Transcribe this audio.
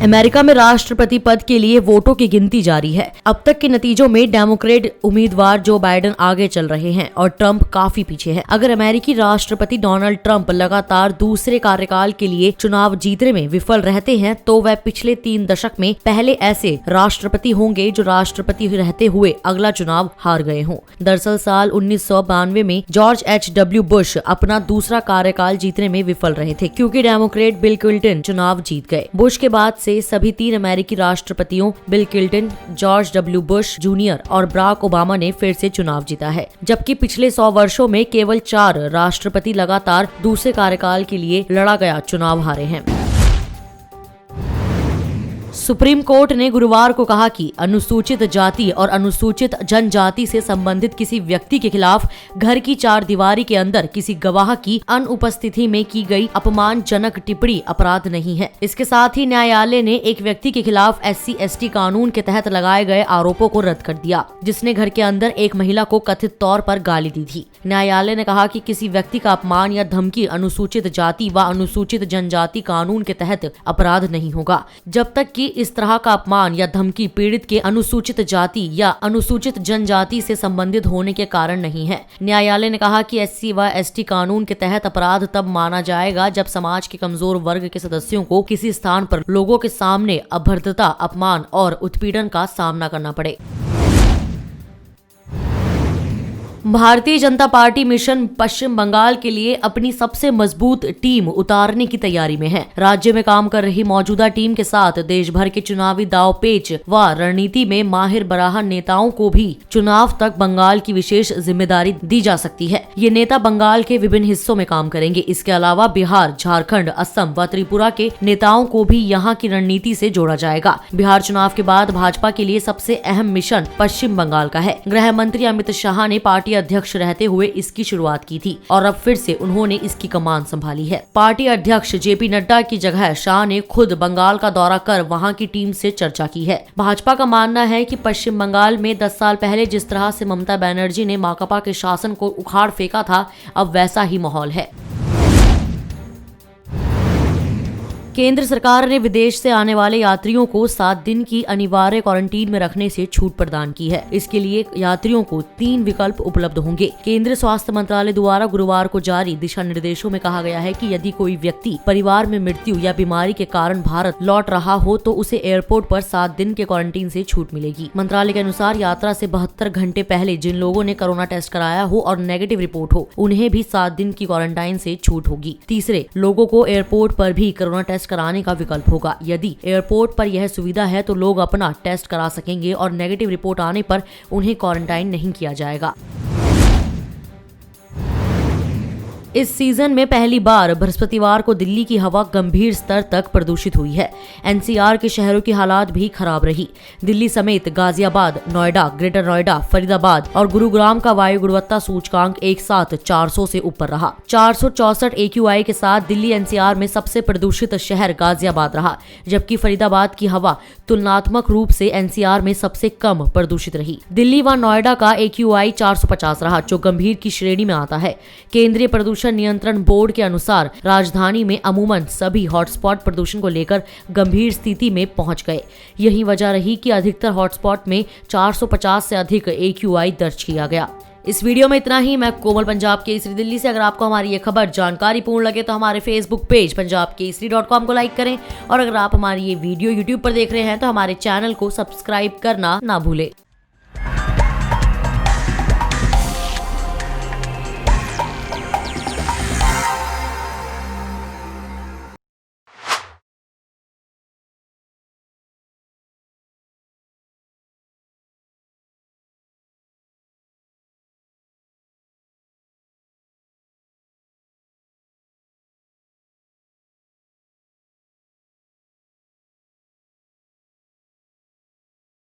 America में राष्ट्रपति पद के लिए वोटों की गिनती जारी है। अब तक के नतीजों में डेमोक्रेट उम्मीदवार जो बाइडेन आगे चल रहे हैं और ट्रंप काफी पीछे है। अगर अमेरिकी राष्ट्रपति डोनाल्ड ट्रंप लगातार दूसरे कार्यकाल के लिए चुनाव जीतने में विफल रहते हैं तो वह पिछले 3 दशक में पहले ऐसे राष्ट्रपति होंगे जो राष्ट्रपति रहते हुए अगला चुनाव हार गए हों। दरअसल साल 1992 में जॉर्ज H.W. बुश अपना दूसरा कार्यकाल जीतने में विफल रहे थे क्योंकि डेमोक्रेट बिल क्लिंटन चुनाव जीत गए। बुश के बाद से सभी 3 अमेरिकी राष्ट्रपतियों bill Clinton, George W. Bush junior और बराक ओबामा ने फिर से चुनाव जीता है, जबकि पिछले 100 वर्षों में केवल 4 राष्ट्रपति लगातार दूसरे कार्यकाल के लिए लड़ा गया चुनाव हारे हैं। सुप्रीम कोर्ट ने गुरुवार को कहा कि अनुसूचित जाति और अनुसूचित जनजाति से संबंधित किसी व्यक्ति के खिलाफ घर की 4 दीवारी के अंदर किसी गवाह की अनुपस्थिति में की गई अपमानजनक टिप्पणी अपराध नहीं है। इसके साथ ही न्यायालय ने एक व्यक्ति के खिलाफ SC/ST कानून के तहत लगाए गए आरोपों को रद्द कर दिया, जिसने घर के अंदर एक महिला को कथित तौर पर गाली दी थी। न्यायालय ने कहा कि किसी व्यक्ति का अपमान या धमकी अनुसूचित जाति व अनुसूचित जनजाति कानून के तहत अपराध नहीं होगा, जब तक कि इस तरह का अपमान या धमकी पीड़ित के अनुसूचित जाति या अनुसूचित जनजाति से संबंधित होने के कारण नहीं है। न्यायालय ने कहा कि SC व ST कानून के तहत अपराध तब माना जाएगा जब समाज के कमजोर वर्ग के सदस्यों को किसी स्थान पर लोगों के सामने अभद्रता, अपमान और उत्पीड़न का सामना करना पड़े। भारतीय जनता पार्टी मिशन पश्चिम बंगाल के लिए अपनी सबसे मजबूत टीम उतारने की तैयारी में है। राज्य में काम कर रही मौजूदा टीम के साथ देश भर के चुनावी दांवपेच व रणनीति में माहिर बराह नेताओं को भी चुनाव तक बंगाल की विशेष जिम्मेदारी दी जा सकती है। ये नेता बंगाल के विभिन्न हिस्सों में काम करेंगे। इसके अलावा बिहार, झारखंड, असम व त्रिपुरा के नेताओं को भी यहाँ की रणनीति से जोड़ा जाएगा। बिहार चुनाव के बाद भाजपा के लिए सबसे अहम मिशन पश्चिम बंगाल का है। गृह मंत्री अमित शाह ने पार्टी अध्यक्ष रहते हुए इसकी शुरुआत की थी और अब फिर से उन्होंने इसकी कमान संभाली है। पार्टी अध्यक्ष JP नड्डा की जगह शाह ने खुद बंगाल का दौरा कर वहां की टीम से चर्चा की है। भाजपा का मानना है कि पश्चिम बंगाल में 10 साल पहले जिस तरह से ममता बनर्जी ने माकपा के शासन को उखाड़ फेंका था, अब वैसा ही माहौल है। केंद्र सरकार ने विदेश से आने वाले यात्रियों को 7 दिन की अनिवार्य क्वारंटीन में रखने से छूट प्रदान की है। इसके लिए यात्रियों को 3 विकल्प उपलब्ध होंगे। केंद्रीय स्वास्थ्य मंत्रालय द्वारा गुरुवार को जारी दिशा निर्देशों में कहा गया है कि यदि कोई व्यक्ति परिवार में मृत्यु या बीमारी के कारण भारत लौट रहा हो तो उसे एयरपोर्ट पर 7 दिन के क्वारंटीन से छूट मिलेगी। मंत्रालय के अनुसार यात्रा से 72 घंटे पहले जिन लोगों ने कोरोना टेस्ट कराया हो और नेगेटिव रिपोर्ट हो, उन्हें भी 7 दिन की क्वारंटाइन से छूट होगी। तीसरे, लोगों को एयरपोर्ट पर भी कोरोना टेस्ट कराने का विकल्प होगा। यदि एयरपोर्ट पर यह सुविधा है तो लोग अपना टेस्ट करा सकेंगे और नेगेटिव रिपोर्ट आने पर उन्हें क्वारंटाइन नहीं किया जाएगा। इस सीजन में पहली बार बृहस्पतिवार को दिल्ली की हवा गंभीर स्तर तक प्रदूषित हुई है। NCR के शहरों की हालात भी खराब रही। दिल्ली समेत गाजियाबाद, नोएडा, ग्रेटर नोएडा, फरीदाबाद और गुरुग्राम का वायु गुणवत्ता सूचकांक एक साथ 400 से ऊपर रहा। 464 AQI के साथ दिल्ली NCR में सबसे प्रदूषित शहर गाजियाबाद रहा, जबकि फरीदाबाद की हवा तुलनात्मक रूप से NCR में सबसे कम प्रदूषित रही। दिल्ली व नोएडा का AQI 450 रहा, जो गंभीर की श्रेणी में आता है। केंद्रीय प्रदूषण नियंत्रण बोर्ड के अनुसार राजधानी में अमूमन सभी हॉटस्पॉट प्रदूषण को लेकर गंभीर स्थिति में पहुंच गए। यही वजह रही कि अधिकतर हॉटस्पॉट में 450 से अधिक AQI दर्ज किया गया। इस वीडियो में इतना ही। मैं कोमल, पंजाब केसरी दिल्ली से। अगर आपको हमारी ये खबर जानकारी पूर्ण लगे तो हमारे फेसबुक पेज punjabkesari.com को लाइक करें और अगर आप हमारी ये वीडियो यूट्यूब पर देख रहे हैं तो हमारे चैनल को सब्सक्राइब करना ना भूलें।